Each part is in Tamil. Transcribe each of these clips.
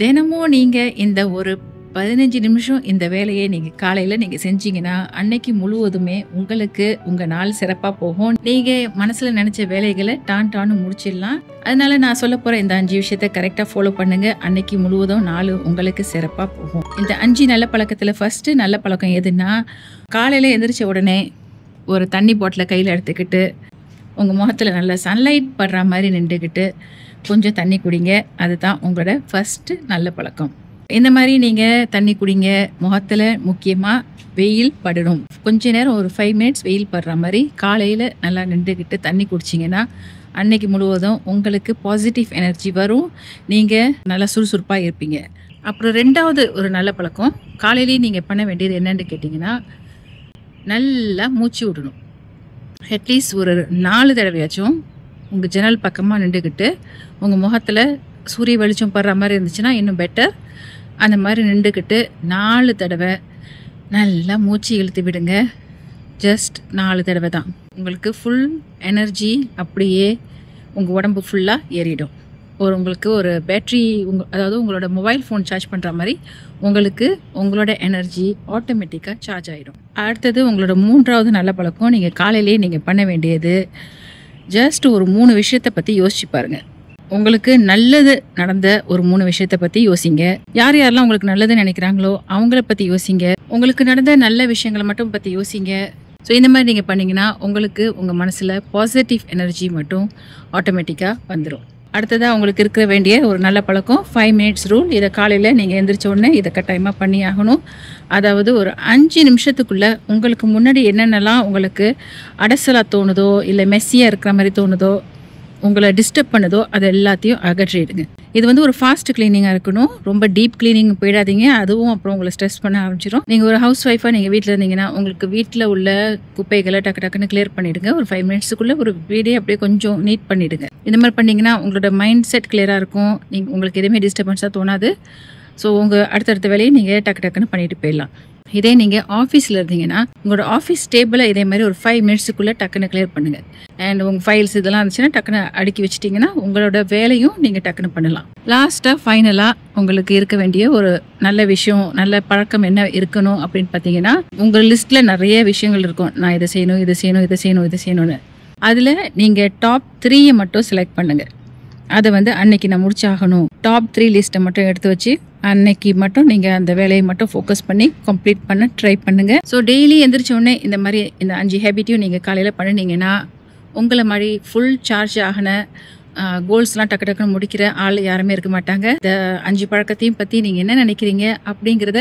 தினமும் நீங்க இந்த ஒரு 15 நிமிஷம் இந்த வேலையை நீங்க காலையில நீங்க செஞ்சீங்கன்னா அன்னைக்கு முழுவதுமே உங்களுக்கு உங்க நாள் சிறப்பா போகும். நீங்க மனசுல நினைச்ச வேலைகளை டான்னு முடிச்சிடலாம். அதனால நான் சொல்ல போற இந்த 5 விஷயத்த கரெக்டா ஃபாலோ பண்ணுங்க. அன்னைக்கு முழுவதும் நாள் உங்களுக்கு சிறப்பா போகும். இந்த 5 நல்ல பழக்கத்துல ஃபர்ஸ்ட் நல்ல பழக்கம் எதுன்னா, காலையில எந்திரிச்ச உடனே ஒரு தண்ணி பாட்டில கையில எடுத்துக்கிட்டு உங்க முகத்துல நல்ல சன்லைட் படுற மாதிரி நின்றுக்கிட்டு கொஞ்சம் தண்ணி குடிங்க. அதுதான் உங்களோட ஃபர்ஸ்ட் நல்ல பழக்கம். இந்த மாதிரி நீங்கள் தண்ணி குடிங்க. முகத்தில் முக்கியமாக வெயில் படணும். கொஞ்ச நேரம் ஒரு 5 மினிட்ஸ் வெயில் படுற மாதிரி காலையில் நல்லா நின்றுக்கிட்டு தண்ணி குடிச்சிங்கன்னா அன்னைக்கு முழுவதும் உங்களுக்கு பாசிட்டிவ் எனர்ஜி வரும். நீங்கள் நல்லா சுறுசுறுப்பாக இருப்பீங்க. அப்புறம் 2வது ஒரு நல்ல பழக்கம், காலையிலேயே நீங்கள் பண்ண வேண்டியது என்னன்னு கேட்டிங்கன்னா, நல்லா மூச்சு விடணும். அட்லீஸ்ட் ஒரு 4 தடவையாச்சும் உங்கள் ஜன்னல் பக்கமாக நின்றுக்கிட்டு உங்கள் முகத்தில் சூரிய வெளிச்சம் படுற மாதிரி இருந்துச்சுன்னா இன்னும் பெட்டர். அந்த மாதிரி நின்றுக்கிட்டு 4 தடவை நல்லா மூச்சு இழுத்து விடுங்க. ஜஸ்ட் 4 தடவை தான். உங்களுக்கு ஃபுல் எனர்ஜி அப்படியே உங்கள் உடம்பு ஃபுல்லாக ஏறிடும். உங்களுக்கு ஒரு பேட்ரி அதாவது உங்களோட மொபைல் ஃபோன் சார்ஜ் பண்ணுற மாதிரி உங்களுக்கு உங்களோட எனர்ஜி ஆட்டோமேட்டிக்காக சார்ஜ் ஆகிடும். அடுத்தது உங்களோட 3வது நல்ல பழக்கம், நீங்கள் காலையிலேயே நீங்கள் பண்ண வேண்டியது ஜஸ்ட் ஒரு 3 விஷயத்தை பற்றி யோசிச்சு பாருங்கள். உங்களுக்கு நல்லது நடந்த ஒரு 3 விஷயத்தை பற்றி யோசிங்க. யார் யாரெல்லாம் உங்களுக்கு நல்லதுன்னு நினைக்கிறாங்களோ அவங்கள பற்றி யோசிங்க. உங்களுக்கு நடந்த நல்ல விஷயங்களை மட்டும் பற்றி யோசிங்க. ஸோ இந்த மாதிரி நீங்கள் பண்ணிங்கன்னா உங்களுக்கு உங்கள் மனசில் பாசிட்டிவ் எனர்ஜி மட்டும் ஆட்டோமேட்டிக்காக வந்துடும். அடுத்ததாக உங்களுக்கு இருக்க வேண்டிய ஒரு நல்ல பழக்கம் 5 மினிட்ஸ் ரூல். இதை காலையில் நீங்கள் எந்திரிச்ச உடனே இதை கட்டாயமாக பண்ணி ஆகணும். அதாவது ஒரு 5 நிமிஷத்துக்குள்ளே உங்களுக்கு முன்னாடி என்னென்னலாம் உங்களுக்கு அடசலாக தோணுதோ இல்லை மெஸ்ஸியாக இருக்கிற மாதிரி தோணுதோ உங்களை டிஸ்டர்ப் பண்ணுதோ அது எல்லாத்தையும் அகற்றிடுங்க. இது ஒரு ஃபாஸ்ட் கிளீனிங்காக இருக்கணும். ரொம்ப டீப் கிளீனிங் போயிடாதீங்க. அதுவும் அப்புறம் உங்களை ஸ்ட்ரெஸ் பண்ண ஆரம்பிச்சிடும். நீங்கள் ஒரு ஹவுஸ் ஒய்ஃபாக நீங்கள் வீட்டில் இருந்தீங்கன்னா உங்களுக்கு வீட்டில் உள்ள குப்பைகளை டக்குன்னு கிளியர் பண்ணிவிடுங்க. ஒரு 5 மினிட்ஸுக்குள்ளே ஒரு வீடே அப்படியே கொஞ்சம் நீட் பண்ணிவிடுங்க. இந்த மாதிரி பண்ணிங்கன்னா உங்களோட மைண்ட் செட் கிளியராக இருக்கும். உங்களுக்கு எதுவுமே டிஸ்டர்பன்ஸாக தோணாது. ஸோ உங்கள் அடுத்தடுத்த வேலையை நீங்கள் டக்குன்னு பண்ணிட்டு போயிடலாம். இதே நீங்கள் ஆஃபீஸில் இருந்தீங்கன்னா உங்களோட ஆஃபீஸ் டேபிளை இதே மாதிரி ஒரு 5 மினிட்ஸுக்குள்ளே டக்குன்னு கிளியர் பண்ணுங்கள். அண்ட் உங்கள் ஃபைல்ஸ் இதெல்லாம் இருந்துச்சுன்னா டக்குன்னு அடுக்கி வச்சிட்டிங்கன்னா உங்களோட வேலையும் நீங்கள் டக்குன்னு பண்ணலாம். லாஸ்ட்டாக ஃபைனலாக உங்களுக்கு இருக்க வேண்டிய ஒரு நல்ல விஷயம், நல்ல பழக்கம் என்ன இருக்கணும் அப்படின்னு பார்த்தீங்கன்னா, உங்கள் லிஸ்ட்டில் நிறைய விஷயங்கள் இருக்கும். நான் இதை செய்யணும், இதை செய்யணும், இதை செய்யணும், இதை செய்யணும்னு. அதில் நீங்கள் டாப் 3 மட்டும் செலக்ட் பண்ணுங்கள். அதை அன்னைக்கு நான் முடிச்சாகணும். டாப் 3 லிஸ்ட்டை மட்டும் எடுத்து வச்சு அன்னைக்கு மட்டும் நீங்கள் அந்த வேலையை மட்டும் ஃபோக்கஸ் பண்ணி கம்ப்ளீட் பண்ண ட்ரை பண்ணுங்கள். ஸோ டெய்லி எந்திரிச்ச உடனே இந்த மாதிரி இந்த 5 ஹேபிட்டையும் நீங்கள் காலையில் பண்ணினீங்கன்னா உங்களை மாதிரி ஃபுல் சார்ஜ் ஆகின கோல்ஸ்லாம் டக்குன்னு முடிக்கிற ஆள் யாருமே இருக்க மாட்டாங்க. இந்த 5 பழக்கத்தையும் பற்றி நீங்கள் என்ன நினைக்கிறீங்க அப்படிங்கிறத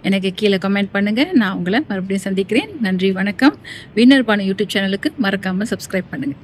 எனக்கு கீழே கமெண்ட் பண்ணுங்கள். நான் உங்களை மறுபடியும் சந்திக்கிறேன். நன்றி, வணக்கம். வின்னர் பானு யூடியூப் சேனலுக்கு மறக்காமல் சப்ஸ்கிரைப் பண்ணுங்கள்.